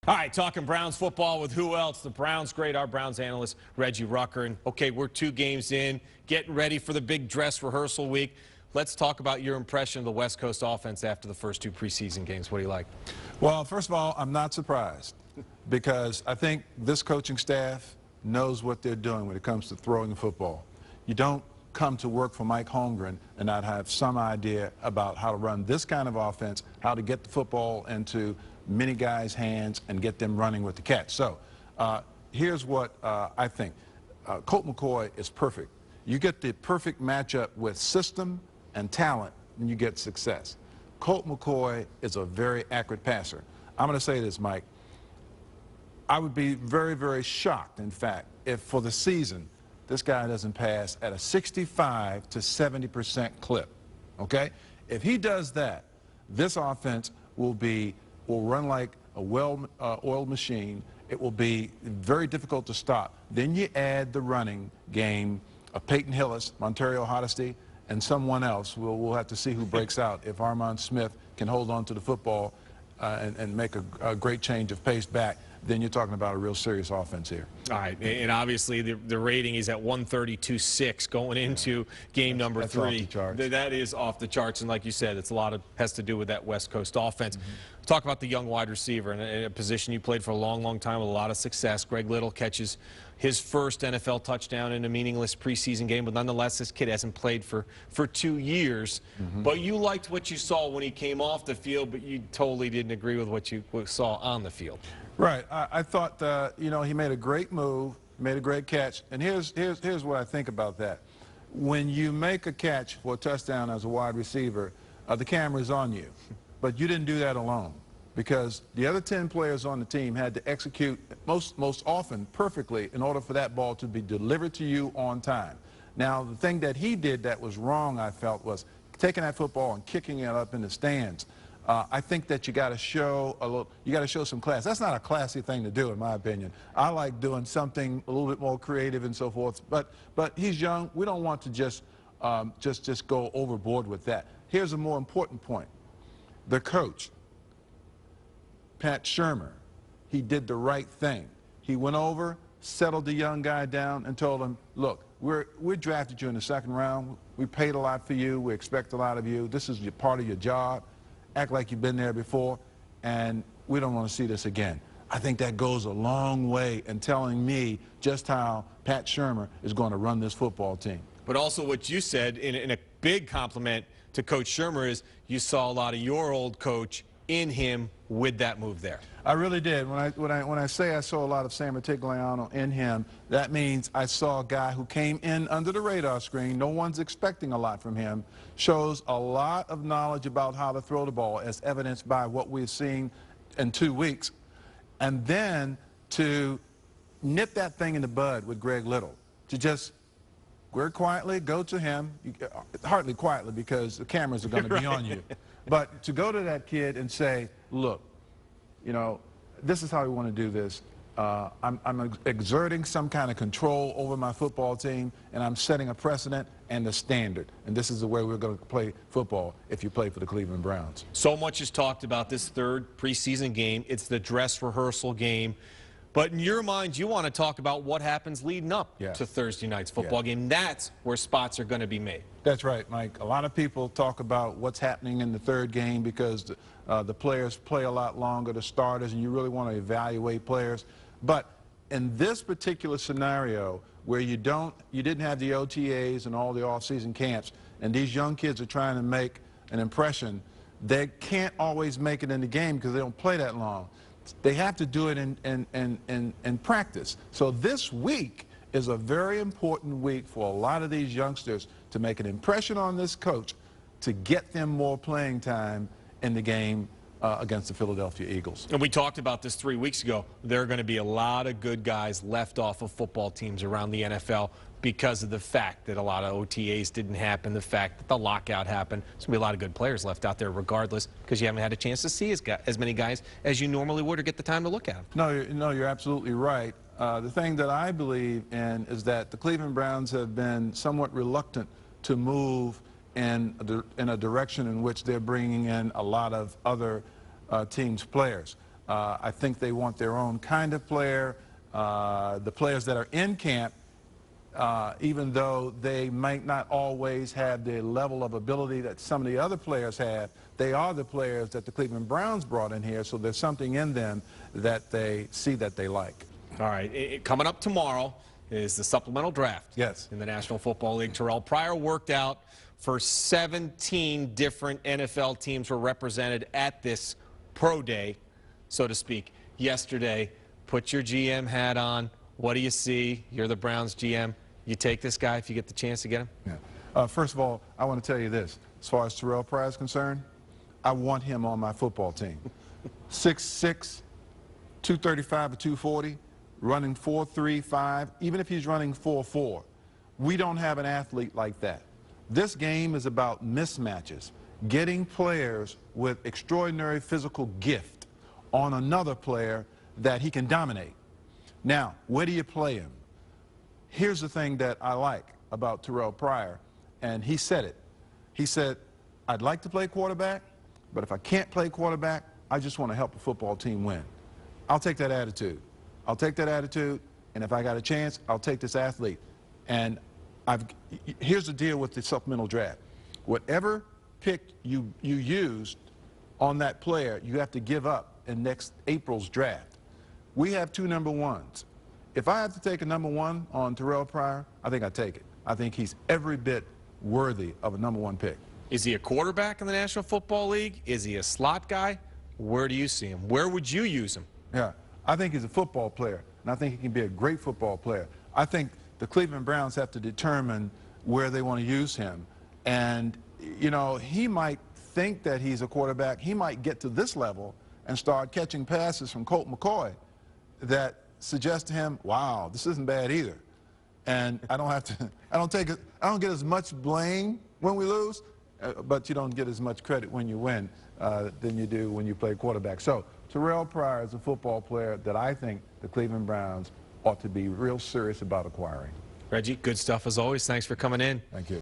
All right, talking Browns football with who else? The Browns great, our Browns analyst, Reggie Rucker. And, okay, we're 2 games in, getting ready for the big dress rehearsal week. Let's talk about your impression of the West Coast offense after the first 2 preseason games. What do you like? Well, first of all, I'm not surprised because I think this coaching staff knows what they're doing when it comes to throwing the football. You don't come to work for Mike Holmgren and not have some idea about how to run this kind of offense, how to get the football into many guys' hands and get them running with the catch. So here's what I think. Colt McCoy is perfect. You get the perfect matchup with system and talent, and you get success. Colt McCoy is a very accurate passer. I'm going to say this, Mike. I would be very, very shocked, in fact, if for the season this guy doesn't pass at a 65 to 70% clip, okay? If he does that, this offense will run like a well-oiled machine. It will be very difficult to stop. Then you add the running game of Peyton Hillis, Montario Hardesty, and someone else. We'll have to see who breaks out. If Armand Smith can hold on to the football and make a great change of pace back, then you're talking about a real serious offense here. All right, and obviously the rating is at 132.6 going into game number 3. Off the charts. That is off the charts, and like you said, it's has to do with that West Coast offense. Talk about the young wide receiver in a position you played for a long, long time with a lot of success. Greg Little catches his first NFL touchdown in a meaningless preseason game, but nonetheless, this kid hasn't played for 2 years. But you liked what you saw when he came off the field, but you totally didn't agree with what you saw on the field. Right. I thought, you know, he made a great move, made a great catch. And here's what I think about that. When you make a catch for a touchdown as a wide receiver, the camera's on you. But you didn't do that alone because the other 10 players on the team had to execute most often perfectly in order for that ball to be delivered to you on time. Now, the thing that he did that was wrong, I felt, was taking that football and kicking it up in the stands. I think that you got to show some class. That's not a classy thing to do, in my opinion. I like doing something a little bit more creative and so forth. But he's young. We don't want to just go overboard with that. Here's a more important point. The coach, Pat Shurmur, he did the right thing. He went over, settled the young guy down, and told him, "Look, we drafted you in the 2nd round. We paid a lot for you. We expect a lot of you. This is part of your job. Act like you've been there before, and we don't want to see this again." I think that goes a long way in telling me just how Pat Shurmur is going to run this football team. But also what you said in a big compliment to Coach Shurmur is you saw a lot of your old coach in him with that move there. I really did. When I say I saw a lot of Sam Rutigliano in him, that means I saw a guy who came in under the radar screen. No one's expecting a lot from him. Shows a lot of knowledge about how to throw the ball, as evidenced by what we've seen in 2 weeks. And then to nip that thing in the bud with Greg Little, to just very quietly go to him, hardly quietly because the cameras are going to be on you. But to go to that kid and say, "Look, you know, this is how we want to do this. I'm exerting some kind of control over my football team, and I'm setting a precedent and a standard. And this is the way we're going to play football if you play for the Cleveland Browns." So much is talked about this 3rd preseason game. It's the dress rehearsal game. But in your mind, you want to talk about what happens leading up to Thursday night's football game. That's where spots are going to be made. That's right, Mike. A lot of people talk about what's happening in the 3rd game because the players play a lot longer, the starters, and you really want to evaluate players. But in this particular scenario where you didn't have the OTAs and all the off-season camps, and these young kids are trying to make an impression, they can't always make it in the game because they don't play that long. They have to do it in practice. So this week is a very important week for a lot of these youngsters to make an impression on this coach to get them more playing time in the game against the Philadelphia Eagles. And we talked about this 3 weeks ago. There are going to be a lot of good guys left off of football teams around the NFL because of the fact that a lot of OTAs didn't happen, the fact that the lockout happened. There's going to be a lot of good players left out there regardless because you haven't had a chance to see as many guys as you normally would or get the time to look at them. No, you're absolutely right. The thing that I believe in is that the Cleveland Browns have been somewhat reluctant to move in a direction in which they're bringing in a lot of other teams' players. I think they want their own kind of player. The players that are in camp, even though they might not always have the level of ability that some of the other players have, they are the players that the Cleveland Browns brought in here, so there's something in them that they see that they like. All right, coming up tomorrow is the supplemental draft. Yes. In the National Football League. Terrell, Pryor worked out for 17 different NFL teams were represented at this pro day, so to speak, yesterday. Put your GM hat on. What do you see? You're the Browns GM. You take this guy if you get the chance to get him? Yeah. First of all, I want to tell you this. As far as Terrell Pryor is concerned, I want him on my football team. 6'6", 235 or 240, running 4.35, even if he's running 4.4. We don't have an athlete like that. This game is about mismatches, getting players with extraordinary physical gift on another player that he can dominate. Now, where do you play him? Here's the thing that I like about Terrell Pryor, and he said it. He said, I'd like to play quarterback, but if I can't play quarterback, I just want to help the football team win. I'll take that attitude. I'll take that attitude, and if I got a chance, I'll take this athlete. And here's the deal with the supplemental draft. Whatever pick you used on that player, you have to give up in next April's draft. We have 2 number ones. If I have to take a number 1 on Terrell Pryor, I think I'd take it. I think he's every bit worthy of a number 1 pick. Is he a quarterback in the National Football League? Is he a slot guy? Where do you see him? Where would you use him? Yeah, I think he's a football player, and I think he can be a great football player. I think the Cleveland Browns have to determine where they want to use him. And, you know, he might think that he's a quarterback. He might get to this level and start catching passes from Colt McCoy that suggest to him, wow, this isn't bad either. And I don't get as much blame when we lose, but you don't get as much credit when you win than you do when you play quarterback. So Terrell Pryor is a football player that I think the Cleveland Browns ought to be real serious about acquiring. Reggie, good stuff as always. Thanks for coming in. Thank you.